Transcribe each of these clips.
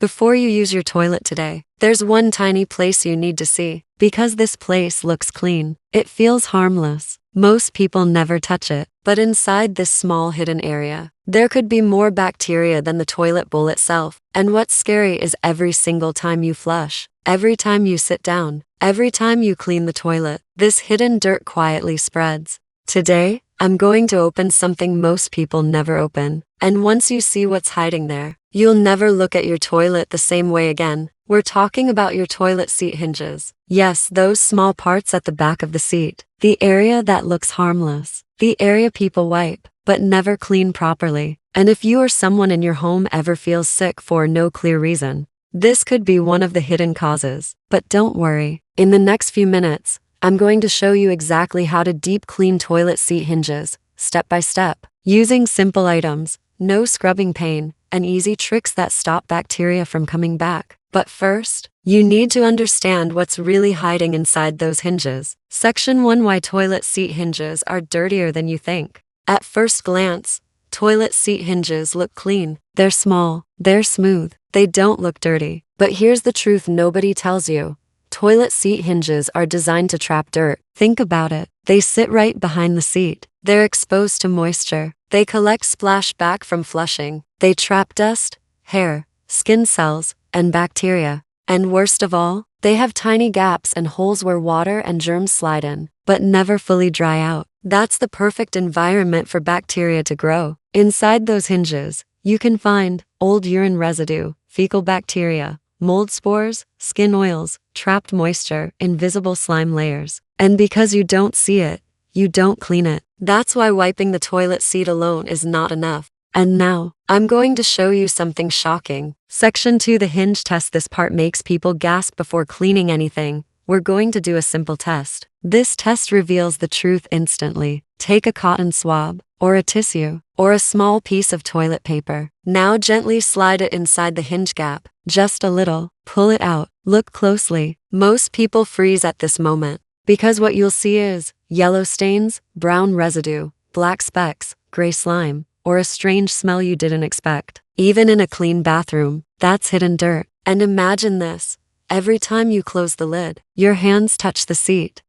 Before you use your toilet today, there's one tiny place you need to see. Because this place looks clean, it feels harmless. Most people never touch it, but inside this small hidden area, there could be more bacteria than the toilet bowl itself. And what's scary is every single time you flush, every time you sit down, every time you clean the toilet, this hidden dirt quietly spreads. Today, I'm going to open something most people never open. And once you see what's hiding there, you'll never look at your toilet the same way again. We're talking about your toilet seat hinges. Yes, those small parts at the back of the seat. The area that looks harmless. The area people wipe, but never clean properly. And if you or someone in your home ever feels sick for no clear reason, this could be one of the hidden causes. But don't worry. In the next few minutes, I'm going to show you exactly how to deep clean toilet seat hinges, step by step, using simple items, no scrubbing pain, and easy tricks that stop bacteria from coming back. But first, you need to understand what's really hiding inside those hinges. Section 1: Why toilet seat hinges are dirtier than you think. At first glance, toilet seat hinges look clean. They're small, they're smooth, they don't look dirty. But here's the truth nobody tells you. Toilet seat hinges are designed to trap dirt. Think about it. They sit right behind the seat. They're exposed to moisture. They collect splashback from flushing. They trap dust, hair, skin cells, and bacteria. And worst of all, they have tiny gaps and holes where water and germs slide in, but never fully dry out. That's the perfect environment for bacteria to grow. Inside those hinges, you can find old urine residue, fecal bacteria, mold spores, skin oils, trapped moisture, invisible slime layers. And because you don't see it, you don't clean it. That's why wiping the toilet seat alone is not enough. And now, I'm going to show you something shocking. Section 2: The hinge test. This part makes people gasp before cleaning anything. We're going to do a simple test. This test reveals the truth instantly. Take a cotton swab, or a tissue, or a small piece of toilet paper. Now gently slide it inside the hinge gap. Just a little. Pull it out. Look closely. Most people freeze at this moment, because what you'll see is yellow stains, brown residue, black specks, gray slime, or a strange smell you didn't expect. Even in a clean bathroom, that's hidden dirt. And imagine this. Every time you close the lid, your hands touch the seat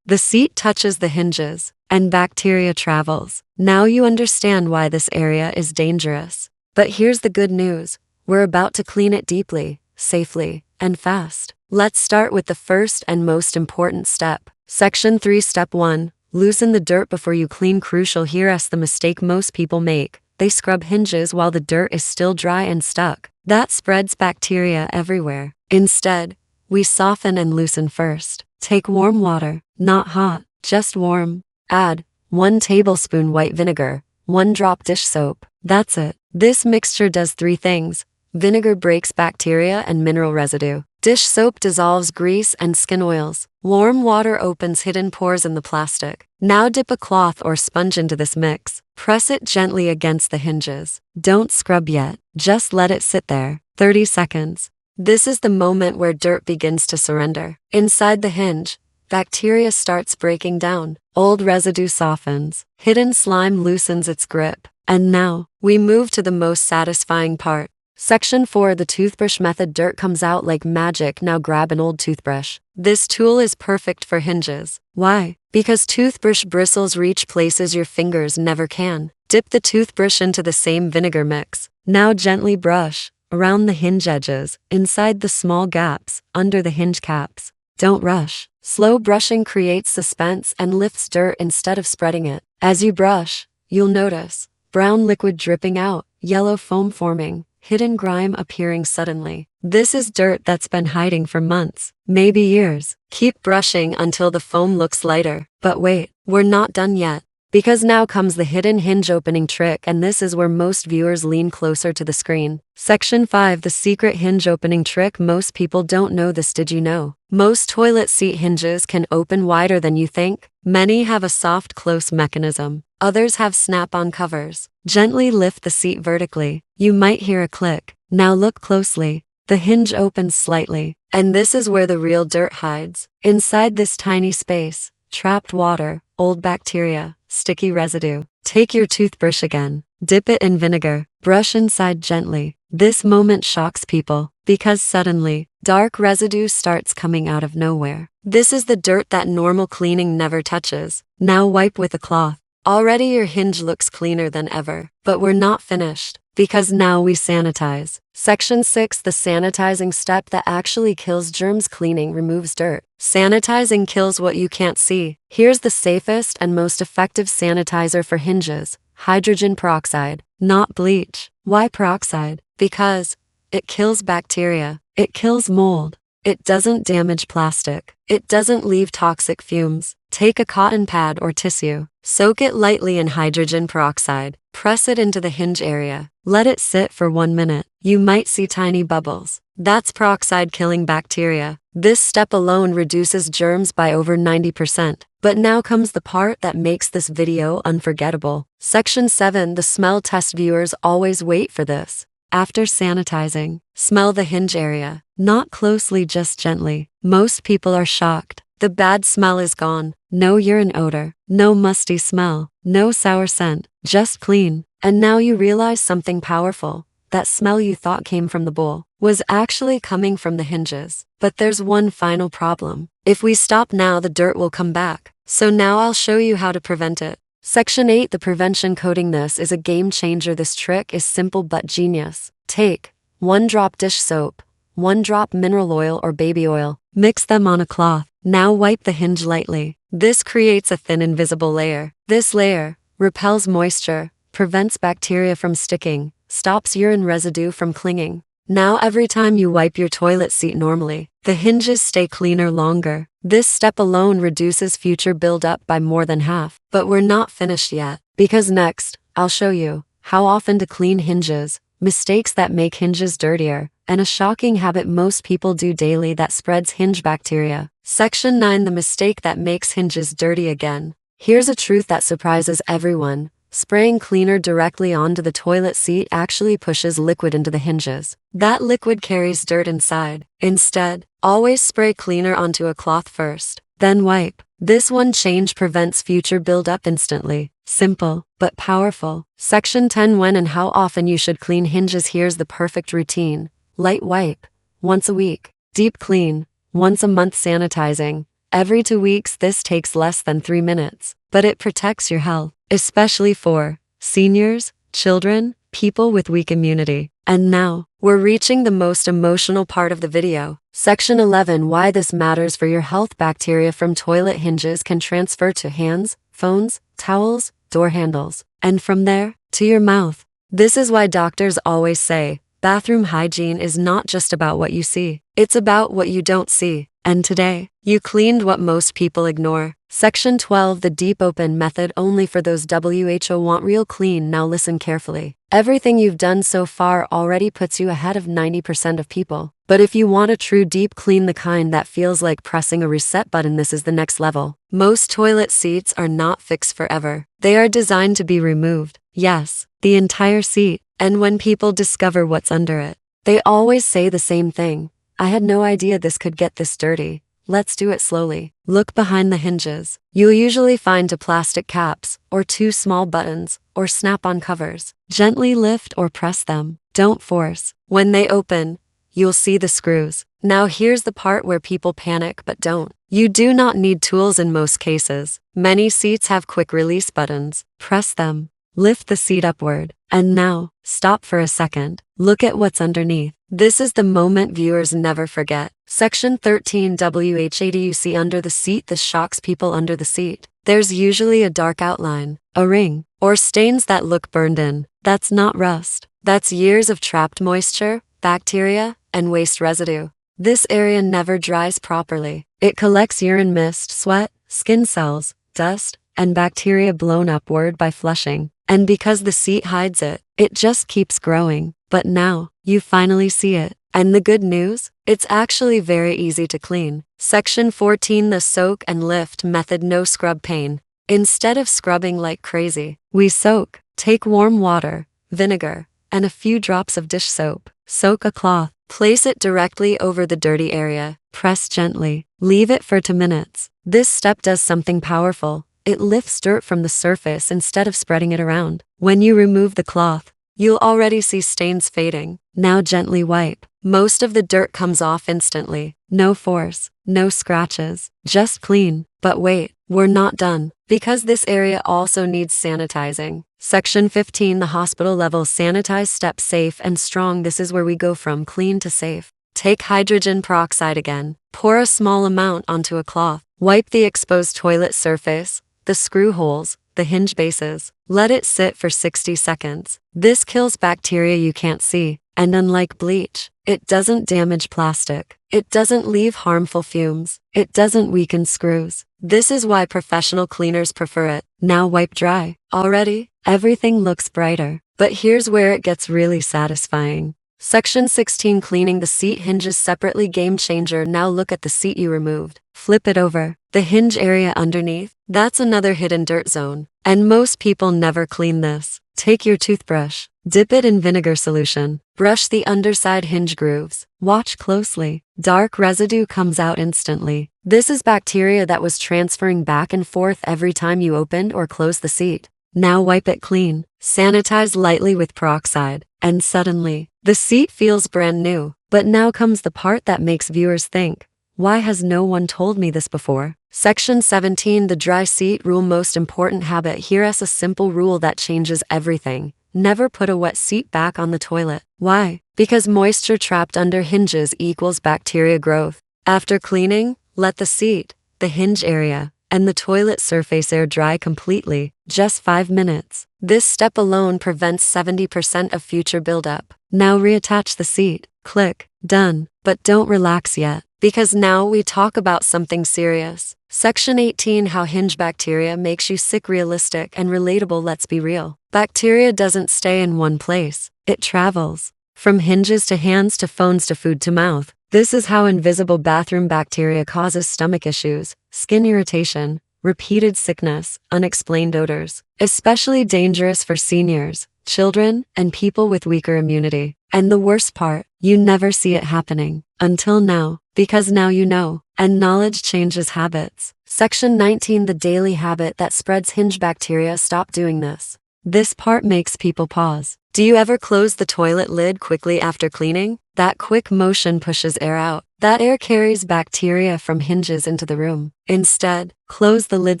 touches the hinges, and bacteria travels. Now you understand why this area is dangerous. But here's the good news. We're about to clean it deeply, safely, and fast. Let's start with the first and most important step. Section 3: Step 1. Loosen the dirt before you clean. Crucial. Here's the mistake most people make. They scrub hinges while the dirt is still dry and stuck. That spreads bacteria everywhere. Instead, we soften and loosen first. Take warm water, not hot, just warm. Add 1 tablespoon white vinegar, 1 drop dish soap. That's it. This mixture does 3 things. Vinegar breaks bacteria and mineral residue. Dish soap dissolves grease and skin oils. Warm water opens hidden pores in the plastic. Now dip a cloth or sponge into this mix. Press it gently against the hinges. Don't scrub yet. Just let it sit there. 30 seconds. This is the moment where dirt begins to surrender. Inside the hinge, bacteria starts breaking down. Old residue softens. Hidden slime loosens its grip. And now, we move to the most satisfying part. Section 4: The toothbrush method. Dirt comes out like magic. Now grab an old toothbrush. This tool is perfect for hinges. Why? Because toothbrush bristles reach places your fingers never can. Dip the toothbrush into the same vinegar mix. Now gently brush around the hinge edges, inside the small gaps, under the hinge caps. Don't rush. Slow brushing creates suspense and lifts dirt instead of spreading it. As you brush, you'll notice brown liquid dripping out, yellow foam forming, hidden grime appearing suddenly. This is dirt that's been hiding for months, maybe years. Keep brushing until the foam looks lighter. But wait, we're not done yet. Because now comes the hidden hinge opening trick, and this is where most viewers lean closer to the screen. Section 5: The secret hinge opening trick. Most people don't know this. Did you know? Most toilet seat hinges can open wider than you think. Many have a soft close mechanism. Others have snap-on covers. Gently lift the seat vertically. You might hear a click. Now look closely. The hinge opens slightly. And this is where the real dirt hides. Inside this tiny space, trapped water, old bacteria, sticky residue. Take your toothbrush again. Dip it in vinegar. Brush inside gently. This moment shocks people because suddenly, dark residue starts coming out of nowhere. This is the dirt that normal cleaning never touches. Now wipe with a cloth. Already your hinge looks cleaner than ever. But we're not finished, because now we sanitize. Section 6, the sanitizing step that actually kills germs. Cleaning removes dirt. Sanitizing kills what you can't see. Here's the safest and most effective sanitizer for hinges: hydrogen peroxide, not bleach. Why peroxide? Because it kills bacteria. It kills mold. It doesn't damage plastic. It doesn't leave toxic fumes. Take a cotton pad or tissue. Soak it lightly in hydrogen peroxide. Press it into the hinge area. Let it sit for 1 minute. You might see tiny bubbles. That's peroxide killing bacteria. This step alone reduces germs by over 90%. But now comes the part that makes this video unforgettable. Section 7, the smell test. Viewers always wait for this. After sanitizing, smell the hinge area. Not closely, just gently. Most people are shocked. The bad smell is gone. No urine odor, no musty smell, no sour scent, just clean. And now you realize something powerful. That smell you thought came from the bowl was actually coming from the hinges. But there's one final problem. If we stop now, the dirt will come back. So now I'll show you how to prevent it. Section 8, the prevention coating. This is a game changer. This trick is simple but genius. Take 1 drop dish soap, 1 drop mineral oil or baby oil. Mix them on a cloth. Now wipe the hinge lightly. This creates a thin invisible layer. This layer repels moisture, prevents bacteria from sticking, stops urine residue from clinging. Now every time you wipe your toilet seat normally, the hinges stay cleaner longer. This step alone reduces future buildup by more than half. But we're not finished yet, because next, I'll show you how often to clean hinges, mistakes that make hinges dirtier, and a shocking habit most people do daily that spreads hinge bacteria. Section 9, the mistake that makes hinges dirty again. Here's a truth that surprises everyone. Spraying cleaner directly onto the toilet seat actually pushes liquid into the hinges. That liquid carries dirt inside. Instead, always spray cleaner onto a cloth first, then wipe. This one change prevents future buildup instantly. Simple, but powerful. Section 10, when and how often you should clean hinges. Here's the perfect routine. Light wipe, once a week. Deep clean, once a month. Sanitizing, every 2 weeks. This takes less than 3 minutes, but it protects your health, especially for seniors, children, people with weak immunity. And now, we're reaching the most emotional part of the video. Section 11, why this matters for your health. Bacteria from toilet hinges can transfer to hands, phones, towels, door handles, and from there, to your mouth. This is why doctors always say, bathroom hygiene is not just about what you see, it's about what you don't see. And today, you cleaned what most people ignore. Section 12, the deep open method, only for those WHO want real clean. Now listen carefully. Everything you've done so far already puts you ahead of 90% of people. But if you want a true deep clean, the kind that feels like pressing a reset button, this is the next level. Most toilet seats are not fixed forever. They are designed to be removed. Yes, the entire seat. And when people discover what's under it, they always say the same thing. I had no idea this could get this dirty. Let's do it slowly. Look behind the hinges. You'll usually find 2 plastic caps, or 2 small buttons, or snap-on covers. Gently lift or press them. Don't force. When they open, you'll see the screws. Now here's the part where people panic but don't. You do not need tools in most cases. Many seats have quick release buttons. Press them. Lift the seat upward. And now, stop for a second. Look at what's underneath. This is the moment viewers never forget. Section 13, WHA. Do you see under the seat? This shocks people. Under the seat, there's usually a dark outline, a ring, or stains that look burned in. That's not rust. That's years of trapped moisture, bacteria, and waste residue. This area never dries properly. It collects urine, mist, sweat, skin cells, dust, and bacteria blown upward by flushing. And because the seat hides it, it just keeps growing. But now, you finally see it. And the good news? It's actually very easy to clean. Section 14, the soak and lift method. No scrub pain. Instead of scrubbing like crazy, we soak. Take warm water, vinegar, and a few drops of dish soap. Soak a cloth. Place it directly over the dirty area. Press gently. Leave it for 2 minutes. This step does something powerful. It lifts dirt from the surface instead of spreading it around. When you remove the cloth, You'll already see stains fading. Now gently wipe. Most of the dirt comes off instantly. No force, no scratches, just clean. But wait, we're not done, because this area also needs sanitizing. Section 15, the hospital level sanitize step safe and strong. This is where we go from clean to safe. Take hydrogen peroxide again. Pour a small amount onto a cloth. Wipe the exposed toilet surface, the screw holes, the hinge bases. Let it sit for 60 seconds. This kills bacteria you can't see, and unlike bleach, it doesn't damage plastic. It doesn't leave harmful fumes. It doesn't weaken screws. This is why professional cleaners prefer it. Now wipe dry. Already, everything looks brighter. But here's where it gets really satisfying. Section 16, cleaning the seat hinges separately. Game changer. Now look at the seat you removed. Flip it over. The hinge area underneath, that's another hidden dirt zone. And most people never clean this. Take your toothbrush, dip it in vinegar solution, brush the underside hinge grooves. Watch closely. Dark residue comes out instantly. This is bacteria that was transferring back and forth every time you opened or closed the seat. Now wipe it clean. Sanitize lightly with peroxide. And suddenly, the seat feels brand new. But now comes the part that makes viewers think, why has no one told me this before? Section 17, the dry seat rule. Most important habit. Here's a simple rule that changes everything. Never put a wet seat back on the toilet. Why? Because moisture trapped under hinges equals bacteria growth. After cleaning, let the seat, the hinge area, and the toilet surface air dry completely, just 5 minutes. This step alone prevents 70% of future buildup. Now reattach the seat. Click. Done. But don't relax yet, because now we talk about something serious. Section 18, how hinge bacteria makes you sick. Realistic and relatable. Let's be real. Bacteria doesn't stay in one place. It travels. From hinges to hands to phones to food to mouth. This is how invisible bathroom bacteria causes stomach issues, skin irritation, repeated sickness, unexplained odors. Especially dangerous for seniors, children, and people with weaker immunity. And the worst part, you never see it happening. Until now. Because now you know. And knowledge changes habits. Section 19, the daily habit that spreads hinge bacteria. Stop doing this. This part makes people pause. Do you ever close the toilet lid quickly after cleaning? That quick motion pushes air out. That air carries bacteria from hinges into the room. Instead, close the lid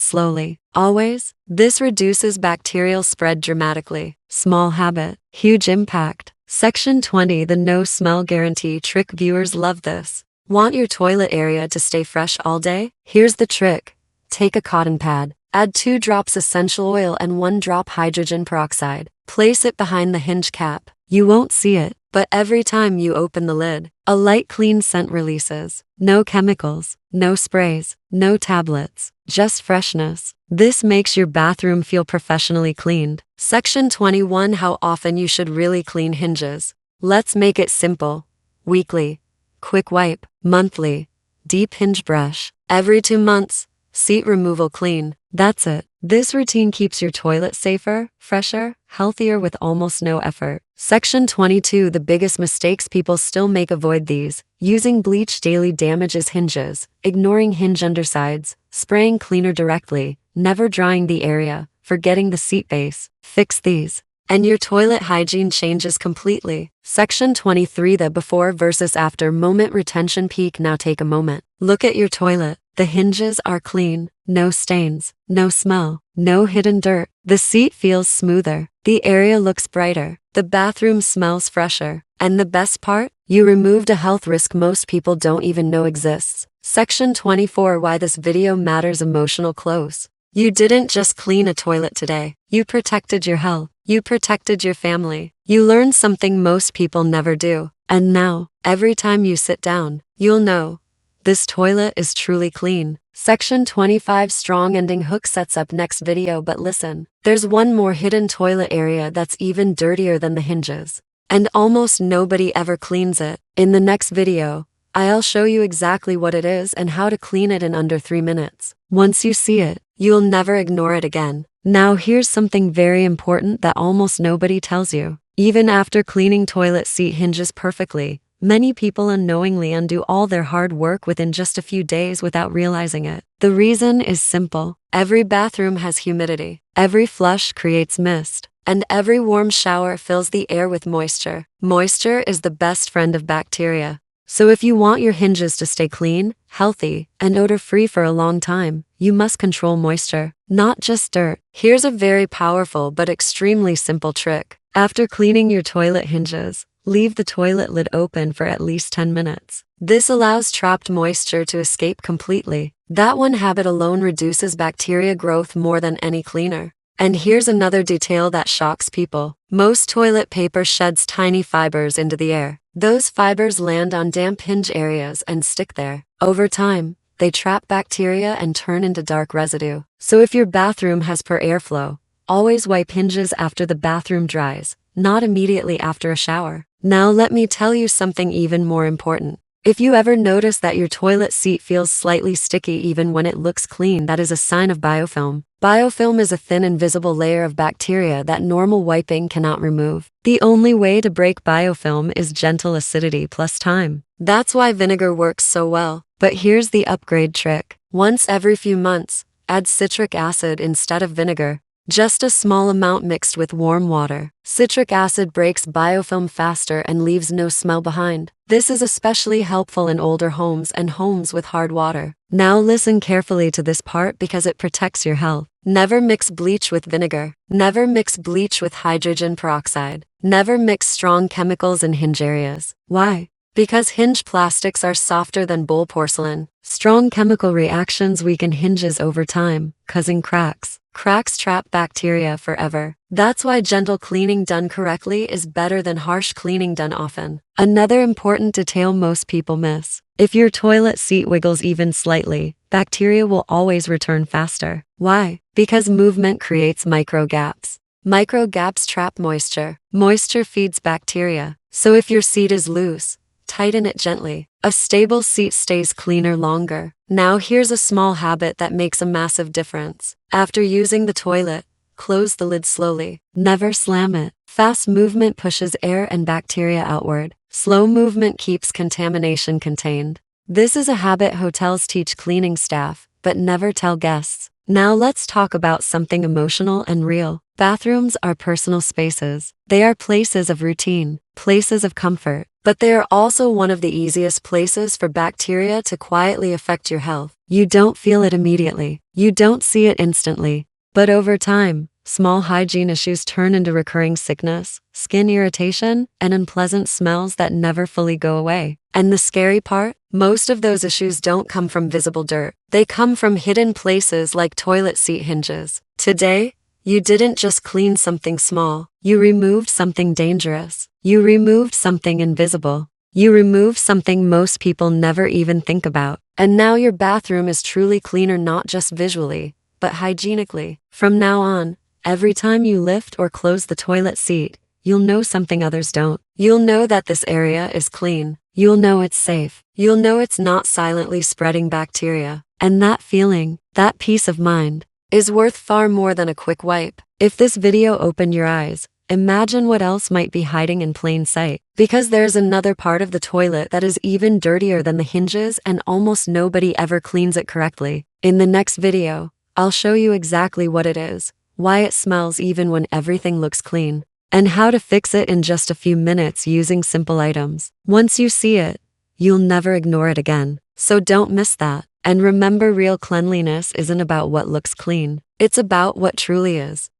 slowly. Always. This reduces bacterial spread dramatically. Small habit, huge impact. Section 20, the no smell guarantee trick. Viewers love this. Want your toilet area to stay fresh all day? Here's the trick. Take a cotton pad. Add 2 drops essential oil and 1 drop hydrogen peroxide. Place it behind the hinge cap. You won't see it, but every time you open the lid, a light clean scent releases. No chemicals, no sprays, no tablets, just freshness. This makes your bathroom feel professionally cleaned. Section 21, how often you should really clean hinges. Let's make it simple. Weekly. Quick wipe. Monthly. Deep hinge brush. Every 2 months. Seat removal clean. That's it. This routine keeps your toilet safer, fresher, healthier with almost no effort. Section 22, the biggest mistakes people still make. Avoid these. Using bleach daily damages hinges. Ignoring hinge undersides. Spraying cleaner directly. Never drying the area. Forgetting the seat base. Fix these, and your toilet hygiene changes completely. Section 23, the before versus after moment. Retention peak. Now take a moment. Look at your toilet. The hinges are clean, no stains, no smell, no hidden dirt. The seat feels smoother. The area looks brighter. The bathroom smells fresher. And the best part? You removed a health risk most people don't even know exists. Section 24, why this video matters. Emotional close. You didn't just clean a toilet today. You protected your health. You protected your family. You learned something most people never do. And now, every time you sit down, you'll know. This toilet is truly clean. Section 25, strong ending hook sets up next video. But listen, there's one more hidden toilet area that's even dirtier than the hinges. And almost nobody ever cleans it. In the next video, I'll show you exactly what it is and how to clean it in under 3 minutes. Once you see it, you'll never ignore it again. Now here's something very important that almost nobody tells you. Even after cleaning toilet seat hinges perfectly, Many people unknowingly undo all their hard work within just a few days without realizing it. The reason is simple. Every bathroom has humidity. Every flush creates mist. And every warm shower fills the air with moisture. Moisture is the best friend of bacteria. So if you want your hinges to stay clean, healthy, and odor-free for a long time, you must control moisture, not just dirt. Here's a very powerful but extremely simple trick. After cleaning your toilet hinges, leave the toilet lid open for at least 10 minutes. This allows trapped moisture to escape completely. That one habit alone reduces bacteria growth more than any cleaner. And here's another detail that shocks people. Most toilet paper sheds tiny fibers into the air. Those fibers land on damp hinge areas and stick there. Over time, they trap bacteria and turn into dark residue. So if your bathroom has poor airflow, always wipe hinges after the bathroom dries, not immediately after a shower. Now let me tell you something even more important. If you ever notice that your toilet seat feels slightly sticky even when it looks clean, that is a sign of biofilm. Biofilm is a thin invisible layer of bacteria that normal wiping cannot remove. The only way to break biofilm is gentle acidity plus time. That's why vinegar works so well. But here's the upgrade trick. Once every few months, add citric acid instead of vinegar. Just a small amount mixed with warm water. Citric acid breaks biofilm faster and leaves no smell behind. This is especially helpful in older homes and homes with hard water. Now listen carefully to this part because it protects your health. Never mix bleach with vinegar. Never mix bleach with hydrogen peroxide. Never mix strong chemicals in hinge areas. Why? Because hinge plastics are softer than bowl porcelain. Strong chemical reactions weaken hinges over time, causing cracks. Cracks trap bacteria forever. That's why gentle cleaning done correctly is better than harsh cleaning done often. Another important detail most people miss. If your toilet seat wiggles even slightly, bacteria will always return faster. Why? Because movement creates micro gaps. Micro gaps trap moisture. Moisture feeds bacteria. So if your seat is loose, tighten it gently. A stable seat stays cleaner longer. Now here's a small habit that makes a massive difference. After using the toilet, close the lid slowly. Never slam it. Fast movement pushes air and bacteria outward. Slow movement keeps contamination contained. This is a habit hotels teach cleaning staff, but never tell guests. Now let's talk about something emotional and real. Bathrooms are personal spaces. They are places of routine, places of comfort, but they are also one of the easiest places for bacteria to quietly affect your health. You don't feel it immediately. You don't see it instantly. But over time, small hygiene issues turn into recurring sickness, skin irritation, and unpleasant smells that never fully go away. And the scary part? Most of those issues don't come from visible dirt. They come from hidden places like toilet seat hinges. Today, you didn't just clean something small. You removed something dangerous. You removed something invisible. You removed something most people never even think about. And now your bathroom is truly cleaner, not just visually, but hygienically. From now on, every time you lift or close the toilet seat, you'll know something others don't. You'll know that this area is clean. You'll know it's safe. You'll know it's not silently spreading bacteria. And that feeling, that peace of mind, is worth far more than a quick wipe. If this video opened your eyes, imagine what else might be hiding in plain sight. Because there's another part of the toilet that is even dirtier than the hinges and almost nobody ever cleans it correctly. In the next video, I'll show you exactly what it is, why it smells even when everything looks clean, and how to fix it in just a few minutes using simple items. Once you see it, you'll never ignore it again. So don't miss that. And remember, real cleanliness isn't about what looks clean. It's about what truly is.